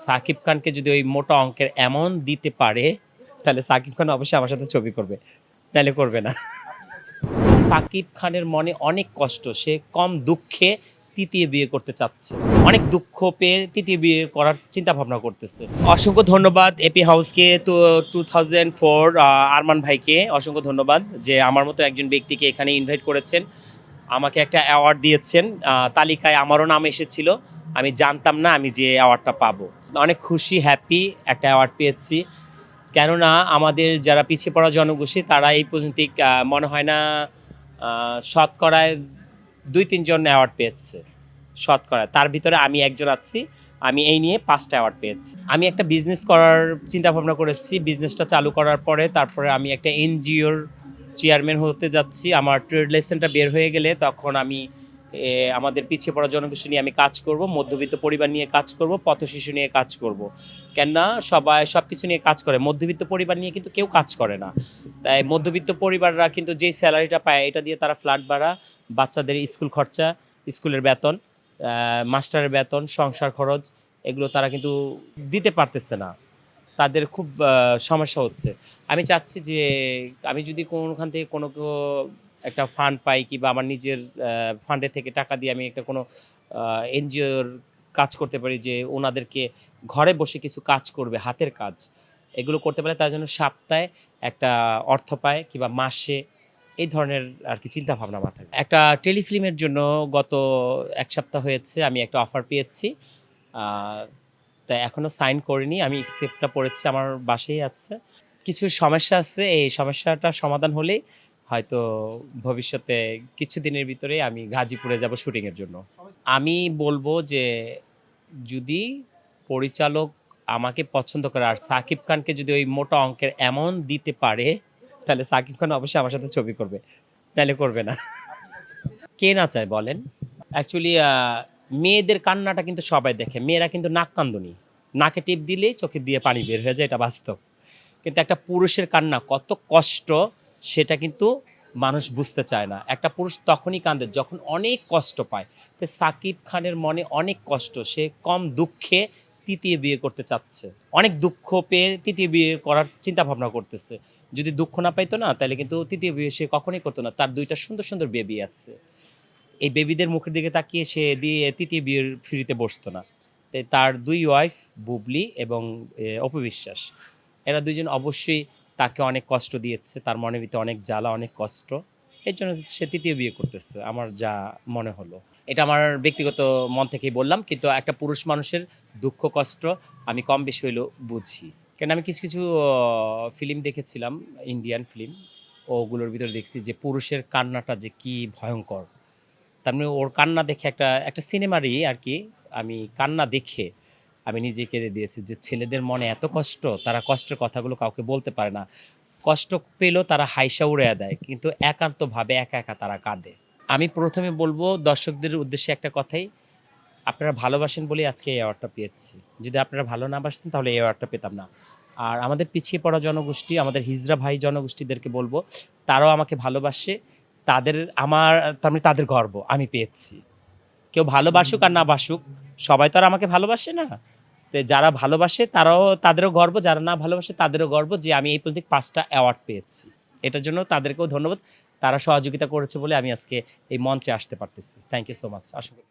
সাকিব খানকে যদি ওই মোটা অঙ্কের অ্যামাউন্ট দিতে পারে তাহলে সাকিব খান অবশ্যই আমার সাথে ছবি করবে, নাহলে করবে না। সাকিব খানের মনে অনেক কষ্ট, সে কম দুঃখে তৃতীয় বিয়ে করতে চাচ্ছে, অনেক দুঃখ পেয়ে তৃতীয় বিয়ে করার চিন্তা ভাবনা করতেছে। অসংখ্য ধন্যবাদ এপি হাউসকে, তো 2004 আরমান ভাইকে অসংখ্য ধন্যবাদ যে আমার মতো একজন ব্যক্তিকে এখানে ইনভাইট করেছেন, আমাকে একটা অ্যাওয়ার্ড দিয়েছেন। তালিকায় আমারও নাম এসেছিল, আমি জানতাম না আমি যে অ্যাওয়ার্ডটা পাবো। অনেক খুশি, হ্যাপি একটা অ্যাওয়ার্ড পেয়েছি। কেননা আমাদের যারা পিছিয়ে পড়া জনগোষ্ঠী তারা এই পর্যন্ত মনে হয় না শতকরায় 2-3 জন অ্যাওয়ার্ড পেয়েছে শতকরা, তার ভিতরে আমি একজন আছি। আমি এই নিয়ে 5টা অ্যাওয়ার্ড পেয়েছি। আমি একটা বিজনেস করার চিন্তা ভাবনা করেছি, বিজনেসটা চালু করার পরে তারপরে আমি একটা এনজিওর চেয়ারম্যান হতে যাচ্ছি। আমার ট্রেড লাইসেন্সটা বের হয়ে গেলে তখন আমি আমাদের পিছিয়ে পড়া জনগোষ্ঠী নিয়ে আমি কাজ করব, মধ্যবিত্ত পরিবার নিয়ে কাজ করব, পথশিশু নিয়ে কাজ করব। কেননা সবাই সব কিছু নিয়ে কাজ করে, মধ্যবিত্ত পরিবার নিয়ে কিন্তু কেউ কাজ করে না। তাই মধ্যবিত্ত পরিবাররা কিন্তু যেই স্যালারিটা পায় এটা দিয়ে তারা ফ্ল্যাট ভাড়া, বাচ্চাদের স্কুল খরচা, স্কুলের বেতন, মাস্টারের বেতন, সংসার খরচ, এগুলো তারা কিন্তু দিতে পারতেছে না। তাদের খুব সমস্যা হচ্ছে। আমি চাচ্ছি যে আমি যদি কোনোখান থেকে কোনো একটা ফান্ড পাই কিংবা আমার নিজের ফান্ডে থেকে টাকা দিয়ে আমি একটা কোনো এনজিওর কাজ করতে পারি, যে ওনাদেরকে ঘরে বসে কিছু কাজ করবে, হাতের কাজ, এগুলো করতে পারলে তার জন্য সপ্তাহে একটা অর্থ পায় কিংবা মাসে, এই ধরনের আর কি চিন্তা ভাবনা মাথায়। একটা টেলিফিল্মের জন্য গত 1 সপ্তাহ হয়েছে আমি একটা অফার পেয়েছি, তাই এখনও সাইন করিনি। আমি অ্যাকসেপ্টটা পড়েছি, আমার বাসায় আছে। কিছু সমস্যা আছে, এই সমস্যাটা সমাধান হলেই হয়তো ভবিষ্যতে কিছুদিনের ভিতরে আমি গাজীপুরে যাব শুটিংয়ের জন্য। আমি বলবো যে যদি পরিচালক আমাকে পছন্দ করে আর সাকিব খানকে যদি ওই মোটা অঙ্কের অ্যামাউন্ট দিতে পারে তাহলে সাকিব খান অবশ্যই আমার সাথে ছবি করবে, নাহলে করবে না। কে না চায় বলেন? অ্যাকচুয়ালি মেয়েদের কান্নাটা কিন্তু সবাই দেখে, মেয়েরা কিন্তু নাক কান্দুনি, নাকে টিপ দিলেই চোখে দিয়ে পানি বের হয়ে যায়, এটা বাস্তব। কিন্তু একটা পুরুষের কান্না কত কষ্ট সেটা কিন্তু মানুষ বুঝতে চায় না। একটা পুরুষ তখনই কাঁদে যখন অনেক কষ্ট পায়। তো সাকিব খানের মনে অনেক কষ্ট, সে কম দুঃখে তৃতীয় বিয়ে করতে চাচ্ছে, অনেক দুঃখ পেয়ে তৃতীয় বিয়ে করার চিন্তা ভাবনা করতেছে। যদি দুঃখ না পাইতো না তাহলে কিন্তু তৃতীয় বিয়ে সে কখনোই করতো না। তার 2টা সুন্দর সুন্দর বেবি আছে, এই বেবিদের মুখের দিকে তাকিয়ে সে দিয়ে তৃতীয় বিয়ের ফ্রিতে বসতো না। তাই তার 2 ওয়াইফ বুবলি এবং অপু বিশ্বাস, এরা 2জন অবশ্যই তাকে অনেক কষ্ট দিয়েছে, তার মনের ভিতরে অনেক জ্বালা, অনেক কষ্ট। এর জন্য সে তৃতীয় বিয়ে করতেছে, আমার যা মনে হলো। এটা আমার ব্যক্তিগত মন থেকেই বললাম, কিন্তু একটা পুরুষ মানুষের দুঃখ কষ্ট আমি কম বেশি হইলেও বুঝি। কেন আমি কিছু কিছু ফিল্ম দেখেছিলাম, ইন্ডিয়ান ফিল্ম, ওগুলোর ভিতরে দেখছি যে পুরুষের কান্নাটা যে কি ভয়ঙ্কর। তার মানে ওর কান্না দেখে একটা একটা সিনেমারই আর কি, আমি কান্না দেখে আমি নিজে কেঁদে দিয়েছি যে ছেলেদের মনে এত কষ্ট, তারা কষ্টের কথাগুলো কাউকে বলতে পারে না। কষ্ট পেলেও তারা হাইসা উড়াইয়া দেয়, কিন্তু একান্তভাবে একা একা তারা কাঁদে। আমি প্রথমে বলবো দর্শকদের উদ্দেশ্যে একটা কথাই, আপনারা ভালোবাসেন বলেই আজকে এই অ্যাওয়ার্ডটা পেয়েছি। যদি আপনারা ভালো না বাসতেন তাহলে এই অ্যাওয়ার্ডটা পেতাম না। আর আমাদের পিছিয়ে পড়া জনগোষ্ঠী, আমাদের হিজড়া ভাই জনগোষ্ঠীদেরকে বলবো, তারাও আমাকে ভালোবাসে। তাদের আমার তার মানে তাদের গর্ব আমি পেয়েছি। কেউ ভালোবাসুক আর না বাসুক, সবাই তো আর আমাকে ভালোবাসে না। তো যারা ভালোবাসে তারাও, তাদেরও গর্ব, যারা না ভালোবাসে তাদেরও গর্ব যে আমি এই পর্যন্ত 5টা অ্যাওয়ার্ড পেয়েছি। এটার জন্য তাদেরকেও ধন্যবাদ। তারা সহযোগিতা করেছে বলে আমি আজকে এই মঞ্চে আসতে পারতেছি। Thank you so much. আশা করি